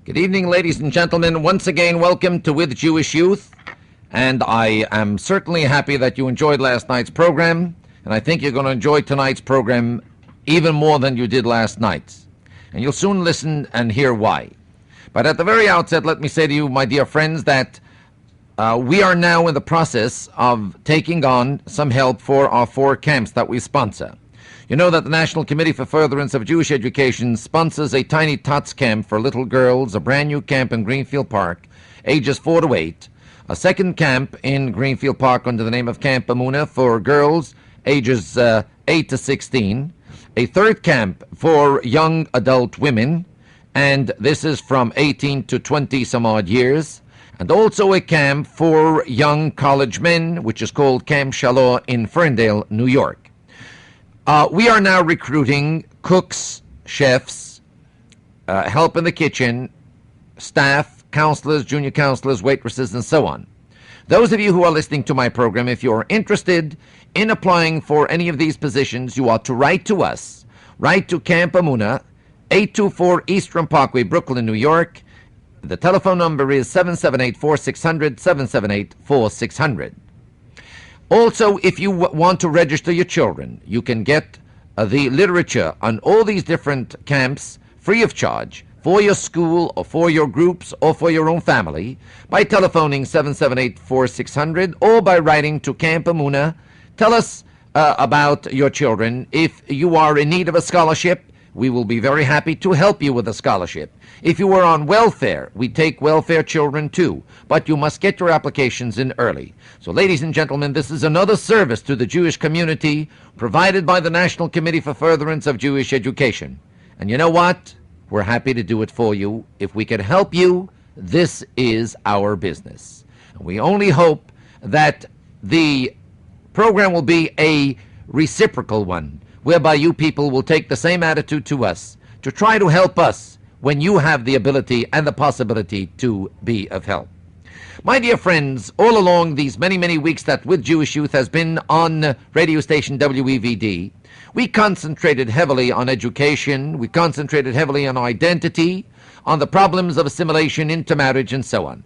Good evening, ladies and gentlemen. Once again, welcome to With Jewish Youth. And I am certainly happy that you enjoyed last night's program. And I think you're going to enjoy tonight's program even more than you did last night's. And you'll soon listen and hear why. But at the very outset, let me say to you, my dear friends, that we are now in the process of taking on some help for our 4 camps that we sponsor. You know that the National Committee for Furtherance of Jewish Education sponsors a Tiny Tots camp for little girls, a brand new camp in Greenfield Park, ages 4 to 8, a second camp in Greenfield Park under the name of Camp Amuna for girls ages 8 to 16, a third camp for young adult women, and this is from 18 to 20 some odd years, and also a camp for young college men, which is called Camp Shalom in Ferndale, New York. We are now recruiting cooks, chefs, help in the kitchen, staff, counselors, junior counselors, waitresses, and so on. Those of you who are listening to my program, if you are interested in applying for any of these positions, you ought to write to us. Write to Camp Amuna, 824 Eastern Parkway, Brooklyn, New York. The telephone number is 778-4600, 778-4600. Also, if you want to register your children, you can get the literature on all these different camps free of charge for your school or for your groups or for your own family by telephoning 778-4600 or by writing to Camp Amuna. Tell us about your children. If you are in need of a scholarship, we will be very happy to help you with a scholarship. If you are on welfare, we take welfare children too, but you must get your applications in early. So, ladies and gentlemen, this is another service to the Jewish community provided by the National Committee for Furtherance of Jewish Education. And you know what? We're happy to do it for you. If we can help you, this is our business. And we only hope that the program will be a reciprocal one, whereby you people will take the same attitude to us, to try to help us when you have the ability and the possibility to be of help. My dear friends, all along these many, many weeks that With Jewish Youth has been on radio station WEVD, we concentrated heavily on education, we concentrated heavily on identity, on the problems of assimilation, intermarriage, and so on.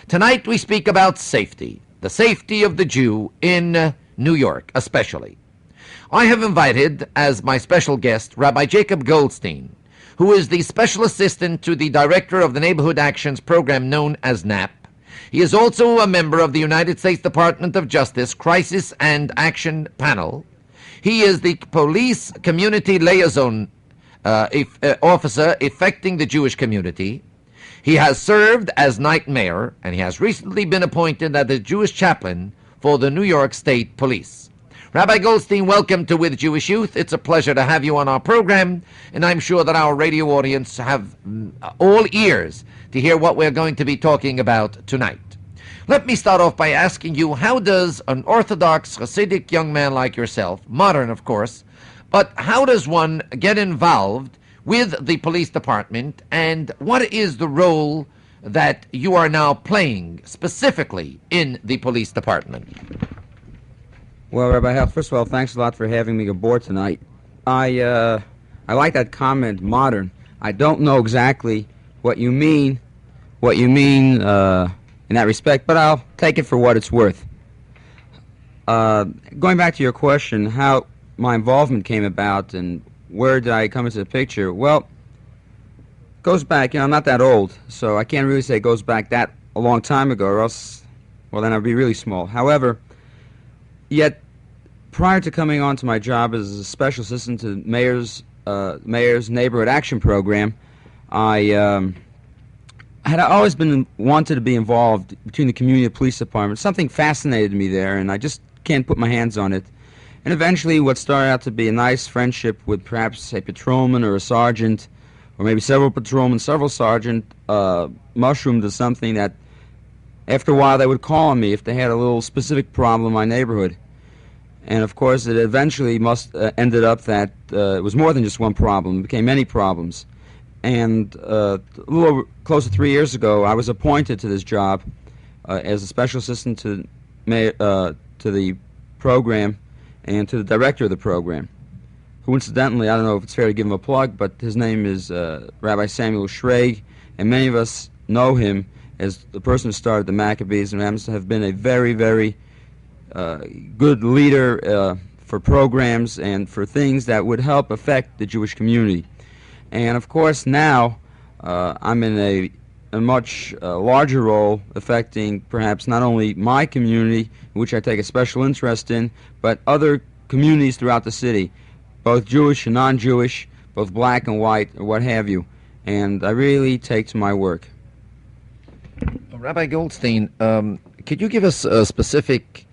Tonight we speak about safety, the safety of the Jew in New York especially. I have invited as my special guest Rabbi Jacob Goldstein, who is the special assistant to the director of the Neighborhood Actions program known as NAP. He is also a member of the United States Department of Justice Crisis and Action Panel. He is the police community liaison officer affecting the Jewish community. He has served as night mayor, and he has recently been appointed as the Jewish chaplain for the New York State Police. Rabbi Goldstein, welcome to With Jewish Youth. It's a pleasure to have you on our program, and I'm sure that our radio audience have all ears to hear what we're going to be talking about tonight. Let me start off by asking you, how does an Orthodox Hasidic young man like yourself, modern of course, but how does one get involved with the police department, and what is the role that you are now playing specifically in the police department? Well, Rabbi Hecht, first of all, thanks a lot for having me aboard tonight. I like that comment, modern. I don't know exactly what you mean in that respect, but I'll take it for what it's worth. Going back to your question, how my involvement came about and where did I come into the picture? Well, it goes back, I'm not that old, so I can't really say it goes back that a long time ago, or else, well, then I'd be really small. However, yet, prior to coming on to my job as a special assistant to Mayor's Neighborhood Action Program, I had always been wanted to be involved between the community and police department. Something fascinated me there, and I just can't put my hands on it. And eventually, what started out to be a nice friendship with perhaps a patrolman or a sergeant, or maybe several patrolmen, several sergeant, mushroomed to something that, after a while, they would call on me if they had a little specific problem in my neighborhood. And of course, it eventually ended up that it was more than just one problem. It became many problems. And a little over, close to 3 years ago, I was appointed to this job as a special assistant to the program and to the director of the program, who incidentally, I don't know if it's fair to give him a plug, but his name is Rabbi Samuel Schrag, and many of us know him as the person who started the Maccabees and happens to have been a very, very good leader for programs and for things that would help affect the Jewish community. And of course now I'm in a much larger role affecting perhaps not only my community, which I take a special interest in, but other communities throughout the city, both Jewish and non-Jewish, both black and white, or what have you. And I really take to my work. Rabbi Goldstein, could you give us a specific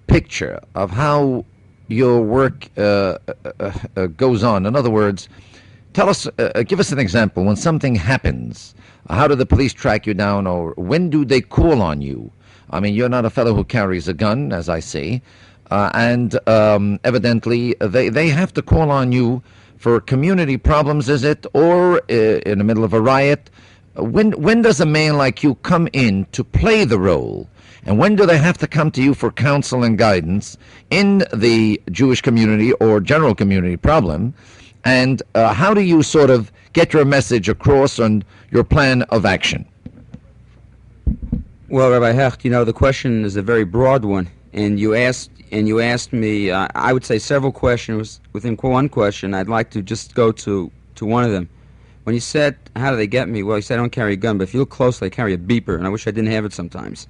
picture of how your work goes on? In other words, tell us, give us an example. When something happens, how do the police track you down, or when do they call on you? I mean, you're not a fellow who carries a gun, as I say, and evidently they have to call on you for community problems, is it, or in the middle of a riot? When does a man like you come in to play the role? And when do they have to come to you for counsel and guidance in the Jewish community or general community problem? And how do you sort of get your message across and your plan of action? Well, Rabbi Hecht, the question is a very broad one, and you asked me, I would say several questions within one question. I'd like to just go to one of them. When you said, how do they get me? Well, you said I don't carry a gun, but if you look closely, I carry a beeper, and I wish I didn't have it sometimes.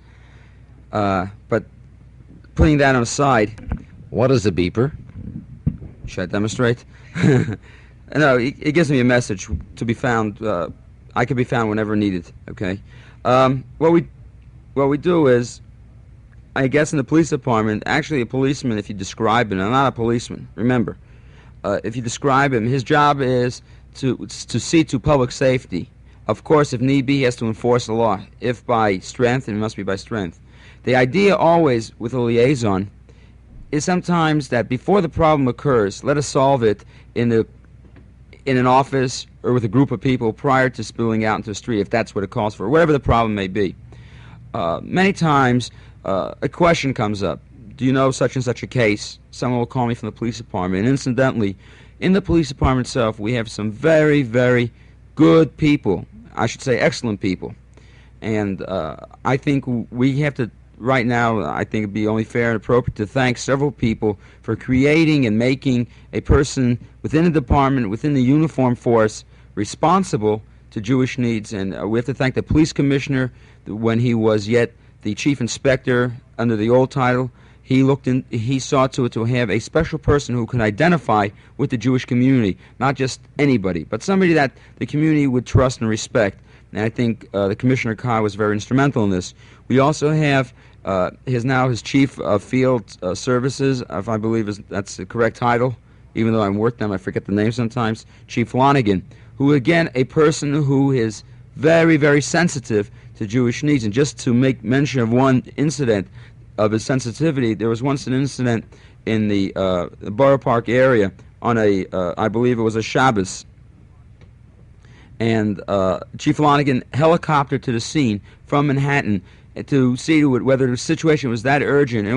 But putting that on the side... What is a beeper? Should I demonstrate? No, it gives me a message to be found. I can be found whenever needed, okay? What we do is, I guess in the police department, actually a policeman, if you describe him, I'm not a policeman, remember. If you describe him, his job is to see to public safety. Of course, if need be, he has to enforce the law. If by strength, it must be by strength. The idea always with a liaison is sometimes that before the problem occurs, let us solve it in an office or with a group of people prior to spilling out into the street, if that's what it calls for, whatever the problem may be. Many times, a question comes up. Do you know such and such a case? Someone will call me from the police department. And incidentally, in the police department itself, we have some very, very good people. I should say excellent people. And I think we have to, right now, I think it'd be only fair and appropriate to thank several people for creating and making a person within the department, within the uniform force, responsible to Jewish needs. And we have to thank the police commissioner when he was yet the chief inspector under the old title. He saw to it to have a special person who could identify with the Jewish community, not just anybody, but somebody that the community would trust and respect. And I think the Commissioner Kai was very instrumental in this. We also have his chief of field services, if I believe that's the correct title, even though I'm worked them, I forget the name sometimes, Chief Lonigan, who again, a person who is very, very sensitive to Jewish needs. And just to make mention of one incident of his sensitivity, there was once an incident in the Borough Park area on I believe it was a Shabbos, and Chief Lonigan helicoptered to the scene from Manhattan to see whether the situation was that urgent. And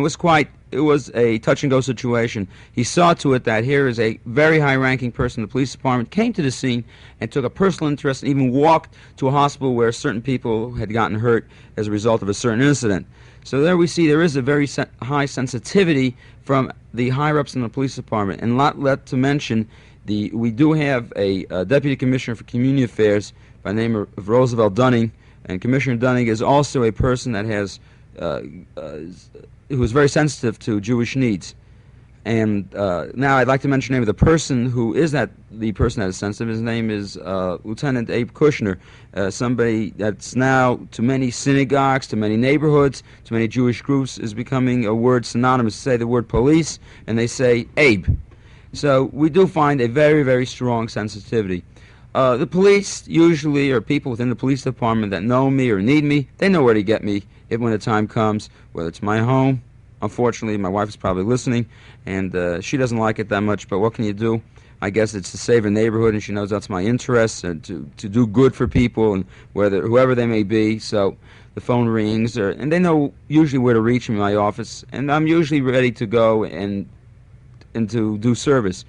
it was a touch-and-go situation. He saw to it that here is a very high-ranking person in the police department, came to the scene and took a personal interest and even walked to a hospital where certain people had gotten hurt as a result of a certain incident. So there we see there is a very high sensitivity from the higher-ups in the police department. And not to mention, we do have a Deputy Commissioner for Community Affairs by the name of Roosevelt Dunning, and Commissioner Dunning is also a person that has who is very sensitive to Jewish needs. And now I'd like to mention the name of the person who is the person that is sensitive. His name is Lieutenant Abe Kushner, somebody that's now to many synagogues, to many neighborhoods, to many Jewish groups is becoming a word synonymous. Say the word police, and they say Abe. So we do find a very, very strong sensitivity. The police usually are people within the police department that know me or need me. They know where to get me when the time comes, whether it's my home. Unfortunately, my wife is probably listening, and she doesn't like it that much, but what can you do? I guess it's to save a neighborhood, and she knows that's my interest, and to do good for people, and whoever they may be. So the phone rings, and they know usually where to reach me in my office, and I'm usually ready to go and to do service.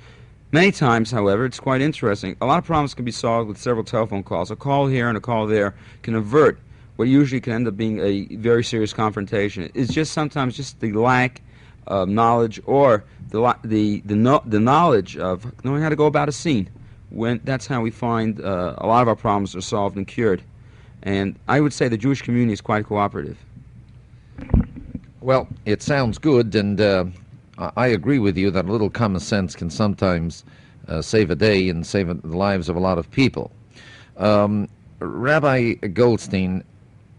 Many times, however, it's quite interesting. A lot of problems can be solved with several telephone calls. A call here and a call there can avert what usually can end up being a very serious confrontation. It's just sometimes just the lack of knowledge or the knowledge of knowing how to go about a scene. When that's how we find a lot of our problems are solved and cured. And I would say the Jewish community is quite cooperative. Well, it sounds good, and I agree with you that a little common sense can sometimes save a day and save the lives of a lot of people. Rabbi Goldstein,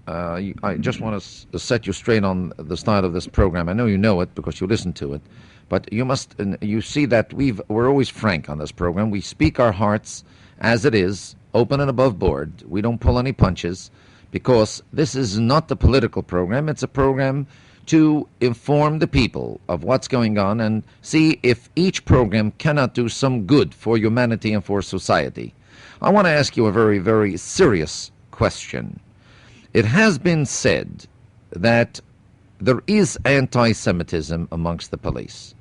I just want to set you straight on the start of this program. I know you know it because you listen to it, but you see that we're always frank on this program. We speak our hearts as it is, open and above board. We don't pull any punches, because this is not a political program. It's a program to inform the people of what's going on and see if each program cannot do some good for humanity and for society. I want to ask you a very, very serious question. It has been said that there is anti-Semitism amongst the police,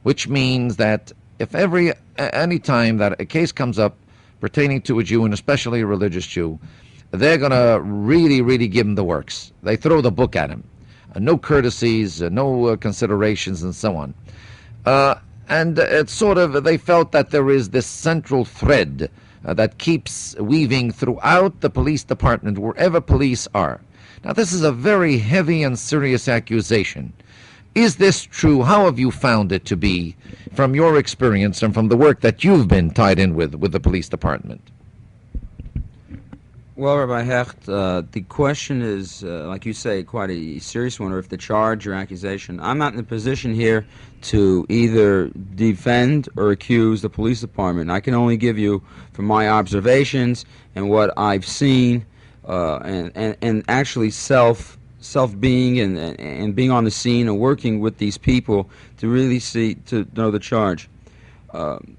which means that if any time that a case comes up pertaining to a Jew, and especially a religious Jew, they're going to really, really give him the works. They throw the book at him. No courtesies, no considerations, and so on. And it's sort of, they felt that there is this central thread that keeps weaving throughout the police department, wherever police are. Now, this is a very heavy and serious accusation. Is this true? How have you found it to be from your experience and from the work that you've been tied in with the police department? Well, Rabbi Hecht, the question is, like you say, quite a serious one, or if the charge or accusation. I'm not in a position here to either defend or accuse the police department. I can only give you from my observations and what I've seen, and actually self-being and being on the scene and working with these people to really to know the charge.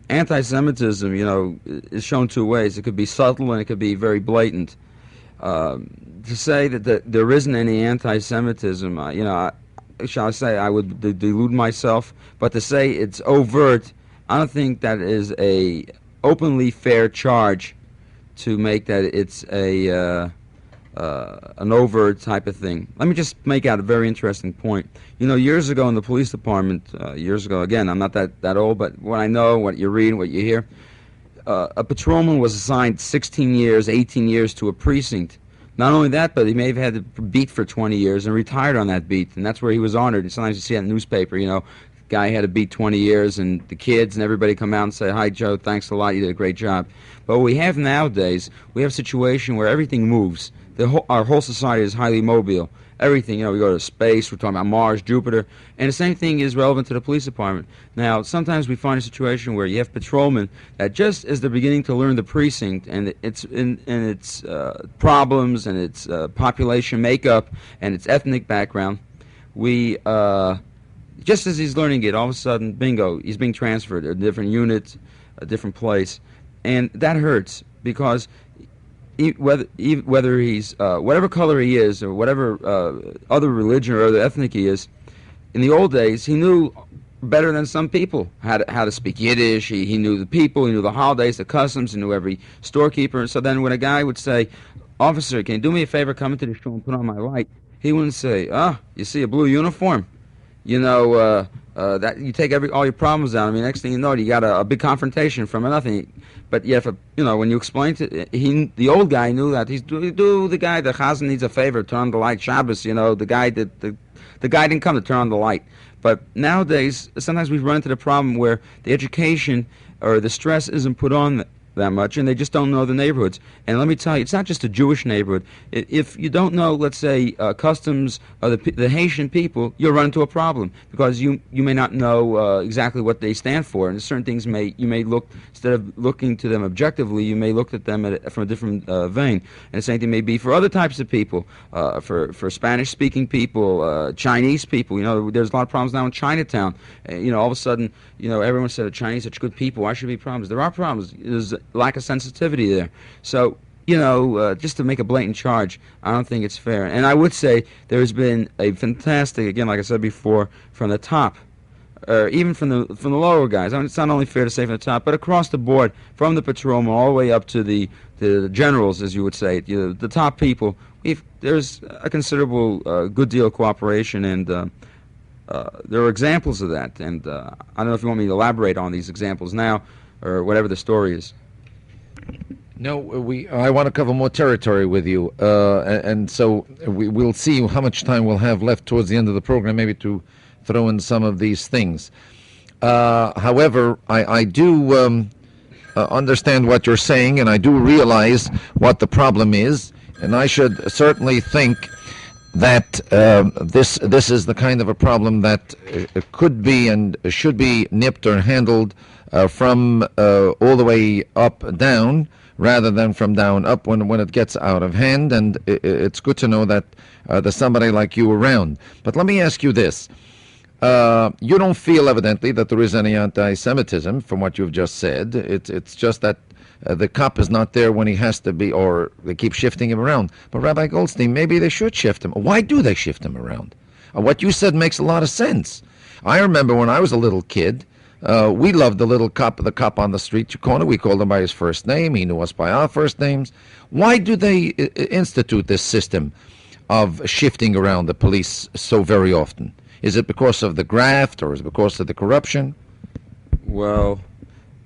Anti-Semitism, is shown two ways. It could be subtle and it could be very blatant. To say that there isn't any anti-Semitism, shall I say, I would delude myself. But to say it's overt, I don't think that is a openly fair charge to make that it's an overt type of thing. Let me just make out a very interesting point. Years ago in the police department, again, I'm not that old, but what I know, what you read, what you hear, a patrolman was assigned 16 years, 18 years to a precinct. Not only that, but he may have had a beat for 20 years and retired on that beat, and that's where he was honored. And sometimes you see that in the newspaper, guy had a beat 20 years, and the kids and everybody come out and say, "Hi, Joe, thanks a lot, you did a great job." But what we have nowadays, we have a situation where everything moves. Our whole society is highly mobile. Everything, we go to space, we're talking about Mars, Jupiter, and the same thing is relevant to the police department. Now, sometimes we find a situation where you have patrolmen that just as they're beginning to learn the precinct and its problems and its population makeup and its ethnic background, just as he's learning it, all of a sudden, bingo, he's being transferred to a different unit, a different place, and that hurts because whether he's whatever color he is or whatever other religion or other ethnic he is, in the old days he knew better than some people how to speak Yiddish. He knew the people, he knew the holidays, the customs, he knew every storekeeper. And so then when a guy would say, "Officer, can you do me a favor, come into the store and put on my light?" he wouldn't say, "You see a blue uniform? That you take all your problems down. I mean, next thing you know, you got a big confrontation from nothing." But yet, when you explain the old guy knew that the guy, the chazan needs a favor, turn on the light. Shabbos, the guy didn't come to turn on the light. But nowadays, sometimes we run into the problem where the education or the stress isn't put on that much, and they just don't know the neighborhoods. And let me tell you, it's not just a Jewish neighborhood. If you don't know, let's say, customs of the Haitian people, you'll run into a problem because you may not know exactly what they stand for, and certain things you may look, instead of looking to them objectively, you may look at them from a different vein. And the same thing may be for other types of people, for Spanish-speaking people, Chinese people. There's a lot of problems now in Chinatown. All of a sudden, everyone said the Chinese are such good people. Why should there be problems? There are problems. There's lack of sensitivity there. So, just to make a blatant charge, I don't think it's fair. And I would say there's been a fantastic, again, like I said before, from the top, even from the lower guys. I mean, it's not only fair to say from the top, but across the board, from the patrolman all the way up to the generals, as you would say, the top people. There's a considerable good deal of cooperation, and there are examples of that. And I don't know if you want me to elaborate on these examples now, or whatever the story is. No, I want to cover more territory with you, and so we'll see how much time we'll have left towards the end of the program, maybe to throw in some of these things. However, I do understand what you're saying, and I do realize what the problem is, and I should certainly think that this is the kind of a problem that could be and should be nipped or handled from all the way up down, rather than from down up when it gets out of hand. And it's good to know that there's somebody like you around. But let me ask you this. You don't feel, evidently, that there is any anti-Semitism from what you've just said. It's just that the cop is not there when he has to be, or they keep shifting him around. But Rabbi Goldstein, maybe they should shift him. Why do they shift him around? What you said makes a lot of sense. I remember when I was a little kid, we loved the cop on the street corner. We called him by his first name. He knew us by our first names. Why do they institute this system of shifting around the police so very often? Is it because of the graft, or is it because of the corruption? Well,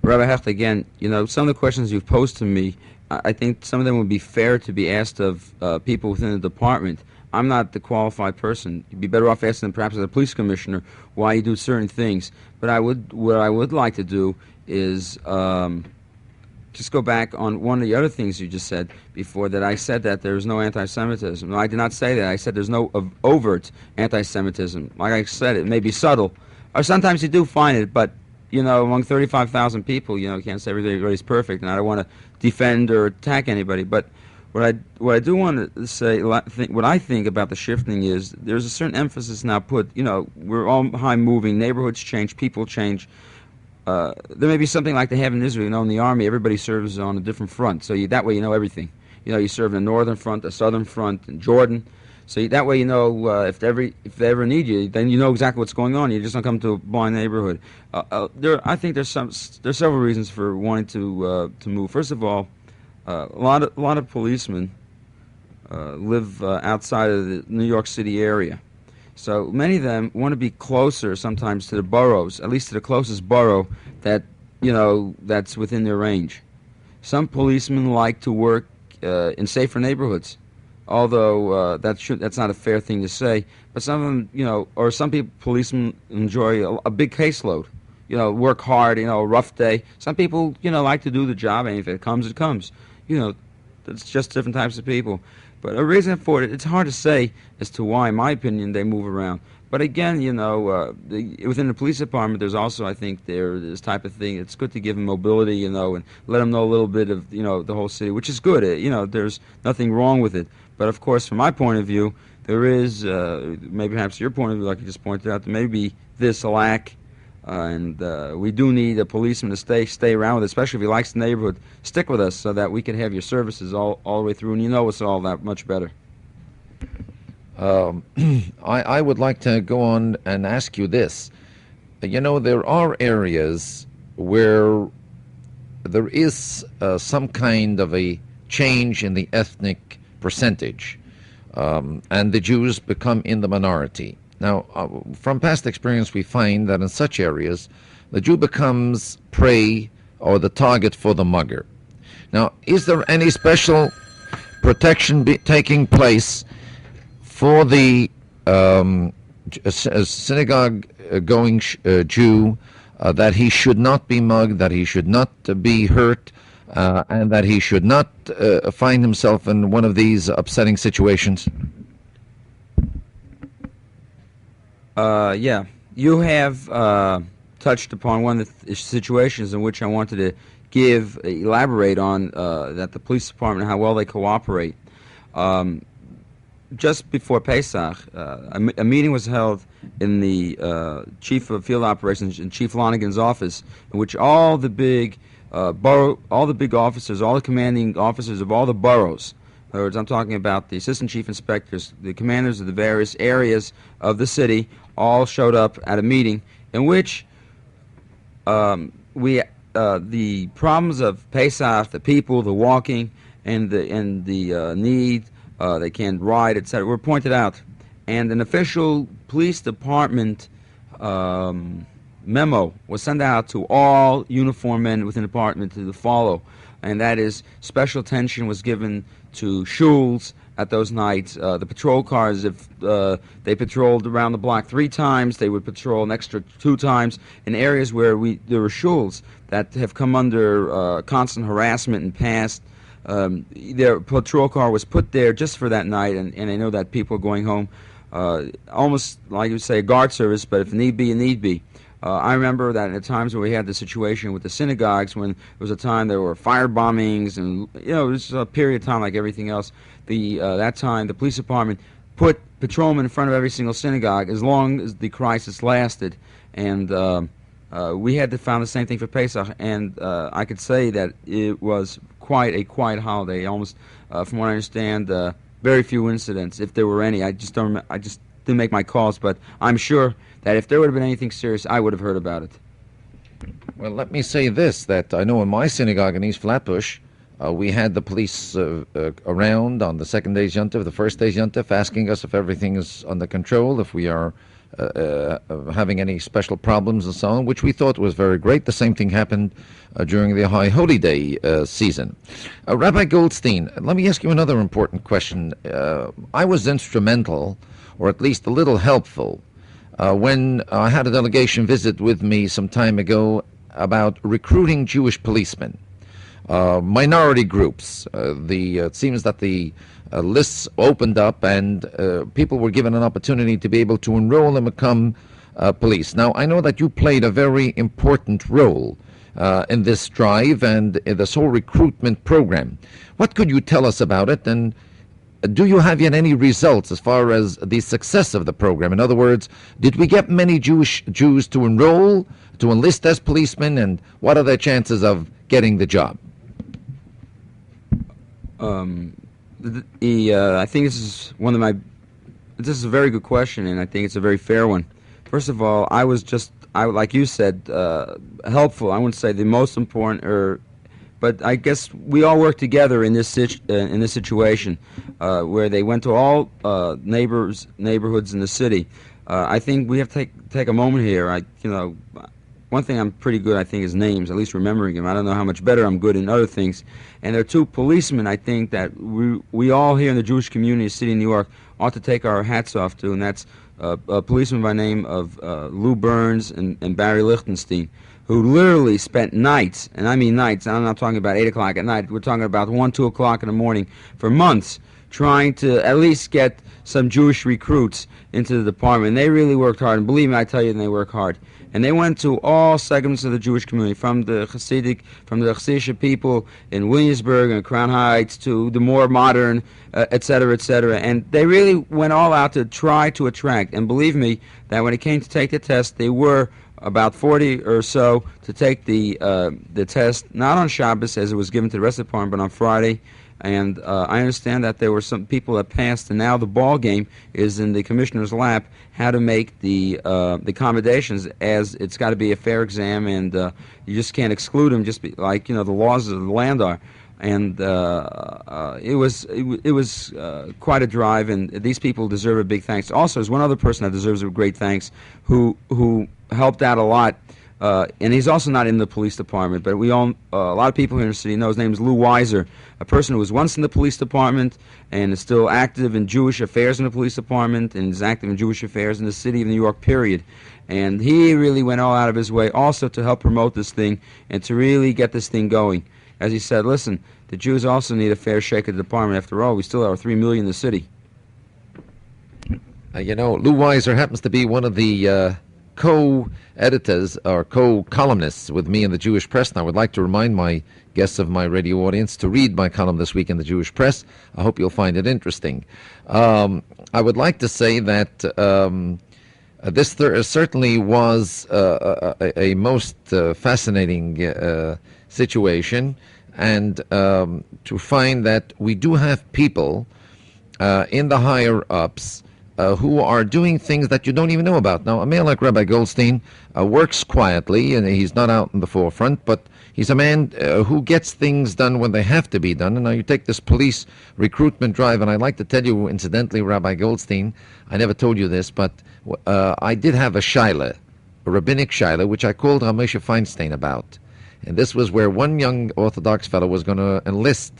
Rabbi Hecht, again, some of the questions you've posed to me, I think some of them would be fair to be asked of people within the department. I'm not the qualified person. You'd be better off asking them, perhaps as a police commissioner, why you do certain things. But what I would like to do is just go back on one of the other things you just said before, that I said that there's no anti-Semitism. No, I did not say that. I said there's no overt anti-Semitism. Like I said, it may be subtle. Or sometimes you do find it, but, among 35,000 people, you can't say everybody's perfect, and I don't want to defend or attack anybody. But what I do want to say, what I think about the shifting is there's a certain emphasis now put, we're all high-moving, neighborhoods change, people change. There may be something like they have in Israel. In the Army, everybody serves on a different front, so that way you know everything. You serve in the northern front, the southern front, in Jordan. So that way if they ever need you, then you know exactly what's going on. You just don't come to a blind neighborhood. I think there's several reasons for wanting to move. First of all, a lot of policemen live outside of the New York City area. So many of them want to be closer sometimes to the boroughs, at least to the closest borough that's within their range. Some policemen like to work in safer neighborhoods, although that's not a fair thing to say. But some of them, or some policemen enjoy a big caseload. Work hard, a rough day. Some people, like to do the job, and if it comes, it comes. It's just different types of people. But a reason for it, it's hard to say as to why, in my opinion, they move around. But again, within the police department, there's also, I think, this type of thing. It's good to give them mobility, and let them know a little bit of, the whole city, which is good. There's nothing wrong with it. But of course, from my point of view, there is, maybe perhaps your point of view, like you just pointed out, there may be this a lack. And we do need a policeman to stay around with us, especially if he likes the neighborhood. Stick with us so that we can have your services all the way through, and us all that much better. I would like to go on and ask you this. There are areas where there is some kind of a change in the ethnic percentage, and the Jews become in the minority. Now, from past experience, we find that in such areas, the Jew becomes prey or the target for the mugger. Now, is there any special protection taking place for the synagogue-going Jew, that he should not be mugged, that he should not be hurt, and that he should not find himself in one of these upsetting situations? Yeah, you have touched upon one of the situations in which I wanted to elaborate on that the police department, how well they cooperate. Just before Pesach, a meeting was held in the Chief of Field Operations in Chief Lonigan's office, in which all the big officers, all the commanding officers of all the boroughs, in other words, I'm talking about the assistant chief inspectors, the commanders of the various areas of the city, all showed up at a meeting, in which we the problems of Pesach, the people, the walking, and the need they can't ride, etc., were pointed out, and an official police department memo was sent out to all uniformed men within the department to follow, and that is special attention was given to shuls at those nights. The patrol cars, if they patrolled around the block 3 times, they would patrol an extra 2 times in areas where there were shuls that have come under constant harassment in past. Their patrol car was put there just for that night, and I know that people are going home, almost like you say, a guard service, but if need be, need be. I remember that at times when we had the situation with the synagogues, when there was a time there were fire bombings, and it was a period of time like everything else. That time the police department put patrolmen in front of every single synagogue as long as the crisis lasted, and we had to find the same thing for Pesach, and I could say that it was quite a quiet holiday. Almost, from what I understand, very few incidents, if there were any. I just didn't make my calls, but I'm sure that if there would have been anything serious, I would have heard about it. Well, let me say this, that I know in my synagogue in East Flatbush, we had the police around on the second day's Yontif, the first day's Yontif, asking us if everything is under control, if we are having any special problems and so on, which we thought was very great. The same thing happened during the High Holy Day season. Rabbi Goldstein, let me ask you another important question. I was instrumental, or at least a little helpful, when I had a delegation visit with me some time ago about recruiting Jewish policemen, minority groups. It seems that the lists opened up and people were given an opportunity to be able to enroll and become police. Now, I know that you played a very important role in this drive and in this whole recruitment program. What could you tell us about it, and do you have yet any results as far as the success of the program? In other words, did we get many Jews to enroll, to enlist as policemen, and what are their chances of getting the job? I think this is this is a very good question, and I think it's a very fair one. First of all, I like you said, helpful. I wouldn't say the most important, but I guess we all work together in this situation, where they went to all neighborhoods in the city. I think we have to take a moment here. One thing I'm pretty good, I think, is names, at least remembering them. I don't know how much better I'm good in other things. And there are 2 policemen, I think, that we all here in the Jewish community in the city of New York ought to take our hats off to, and that's a policeman by the name of Lou Burns and Barry Lichtenstein, who literally spent nights, and I mean nights, I'm not talking about 8 o'clock at night, we're talking about 1, 2 o'clock in the morning, for months, trying to at least get some Jewish recruits into the department. And they really worked hard, and believe me, I tell you, they work hard. And they went to all segments of the Jewish community, from the Hasidic people in Williamsburg and Crown Heights to the more modern, et cetera, et cetera. And they really went all out to try to attract. And believe me, that when it came to take the test, they were about 40 or so to take the test, not on Shabbos as it was given to the rest of the department, but on Friday. And I understand that there were some people that passed, and now the ball game is in the commissioner's lap, how to make the accommodations, as it's got to be a fair exam, and you just can't exclude them, just like the laws of the land are. And it was quite a drive, and these people deserve a big thanks. Also, there's one other person that deserves a great thanks who helped out a lot. And he's also not in the police department, but a lot of people here in the city know his name is Lou Weiser, a person who was once in the police department and is still active in Jewish affairs in the police department and is active in Jewish affairs in the city of New York, period. And he really went all out of his way also to help promote this thing and to really get this thing going. As he said, listen, the Jews also need a fair shake of the department. After all, we still are 3 million in the city. Lou Weiser happens to be one of the co-editors or co-columnists with me in the Jewish Press, and I would like to remind my guests of my radio audience to read my column this week in the Jewish Press. I hope you'll find it interesting. I would like to say that this certainly was a most fascinating situation, and to find that we do have people in the higher-ups who are doing things that you don't even know about. Now, a man like Rabbi Goldstein works quietly, and he's not out in the forefront, but he's a man who gets things done when they have to be done. And now you take this police recruitment drive, and I'd like to tell you, incidentally, Rabbi Goldstein, I never told you this, but I did have a shaila, a rabbinic shaila, which I called Ramesha Feinstein about. And this was where one young Orthodox fellow was going to enlist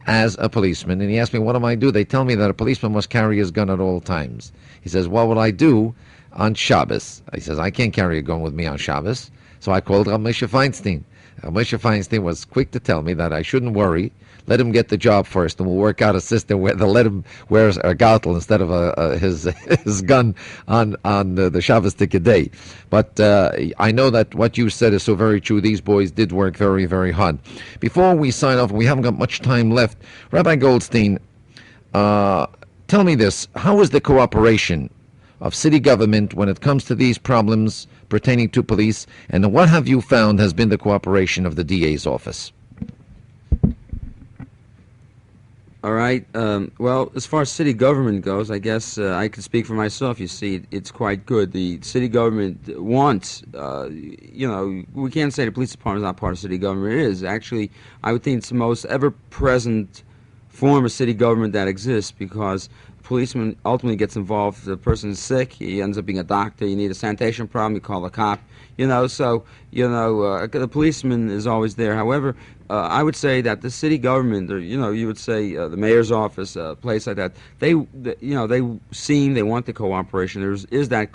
as a policeman, and he asked me, what do I do? They tell me that a policeman must carry his gun at all times. He says, what would I do on Shabbos? He says, I can't carry a gun with me on Shabbos. So I called Ramesha Feinstein. Ramesha Feinstein was quick to tell me that I shouldn't worry. Let him get the job first, and we'll work out a system where they'll let him wear a gautel instead of his gun on the Shabbos Day. But I know that what you said is so very true. These boys did work very, very hard. Before we sign off, we haven't got much time left. Rabbi Goldstein, tell me this. How is the cooperation of city government when it comes to these problems pertaining to police, and what have you found has been the cooperation of the DA's office? All right. Well, as far as city government goes, I guess I can speak for myself. You see, it's quite good. The city government wants, we can't say the police department is not part of city government. It is. Actually, I would think it's the most ever-present form of city government that exists, because the policeman ultimately gets involved. If the person is sick, he ends up being a doctor. You need a sanitation problem, you call a cop. The policeman is always there. However, I would say that the city government, or you would say the mayor's office, a place like that, they want the cooperation.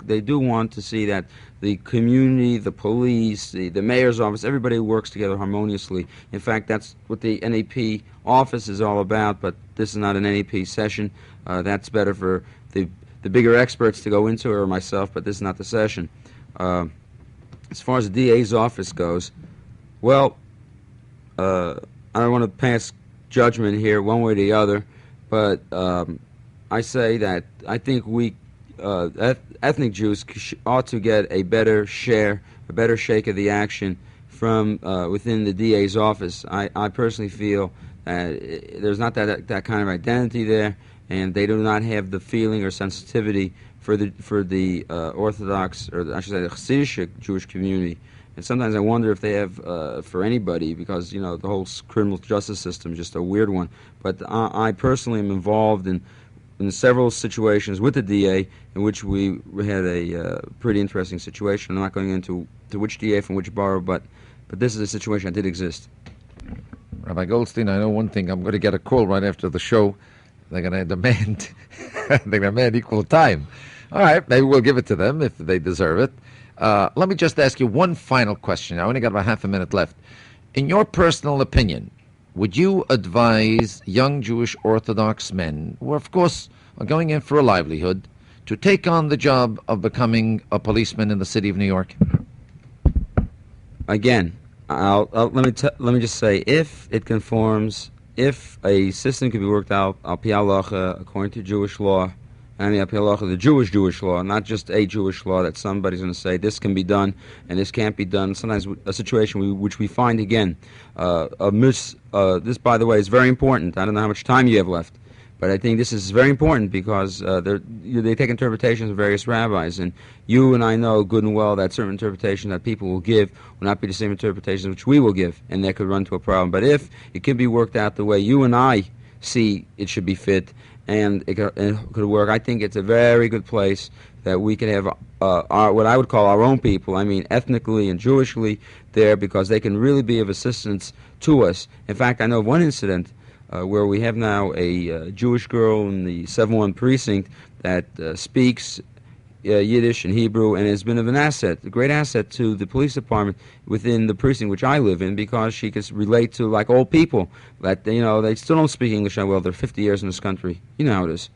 They do want to see that the community, the police, the mayor's office, everybody works together harmoniously. In fact, that's what the NAP office is all about. But this is not an NAP session. That's better for the bigger experts to go into, or myself. But this is not the session. As far as the DA's office goes, well, I don't want to pass judgment here one way or the other, but I say that I think we ethnic Jews ought to get a better share, a better shake of the action from within the DA's office. I personally feel that there's not that kind of identity there, and they do not have the feeling or sensitivity for the Orthodox, or I should say the Hasidic Jewish community. And sometimes I wonder if they have for anybody, because the whole criminal justice system is just a weird one. But I personally am involved in several situations with the DA in which we had a pretty interesting situation. I'm not going into which DA from which borough, but this is a situation that did exist. Rabbi Goldstein, I know one thing. I'm going to get a call right after the show. They're going to demand equal time. All right, maybe we'll give it to them if they deserve it. Let me just ask you one final question. I only got about half a minute left. In your personal opinion, would you advise young Jewish Orthodox men, who of course are going in for a livelihood, to take on the job of becoming a policeman in the city of New York? Again, let me just say, if it conforms, if a system can be worked out al pi halacha, according to Jewish law, and the Jewish law, not just a Jewish law that somebody's going to say this can be done and this can't be done. Sometimes a situation which we find again, this, by the way, is very important. I don't know how much time you have left, but I think this is very important because they take interpretations of various rabbis, and you and I know good and well that certain interpretations that people will give will not be the same interpretations which we will give, and that could run to a problem. But if it can be worked out the way you and I see it should be fit, and it could work, I think it's a very good place that we can have what I would call our own people, I mean ethnically and Jewishly there, because they can really be of assistance to us. In fact, I know of one incident where we have now a Jewish girl in the 7-1 precinct that speaks Yiddish and Hebrew, and has been of an asset, a great asset to the police department within the precinct which I live in, because she can relate to like old people that they still don't speak English that well. They're 50 years in this country. You know how it is.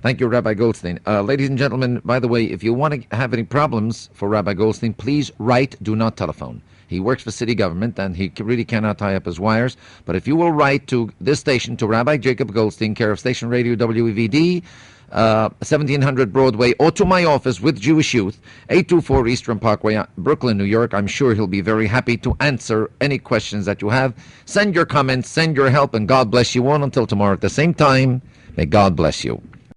Thank you, Rabbi Goldstein. Ladies and gentlemen, by the way, if you want to have any problems for Rabbi Goldstein, please write, do not telephone. He works for city government, and he really cannot tie up his wires. But if you will write to this station, to Rabbi Jacob Goldstein, care of Station Radio WEVD, 1700 Broadway, or to my office with Jewish Youth, 824 Eastern Parkway, Brooklyn, New York. I'm sure he'll be very happy to answer any questions that you have. Send your comments, send your help, and God bless you all until tomorrow at the same time. May God bless you.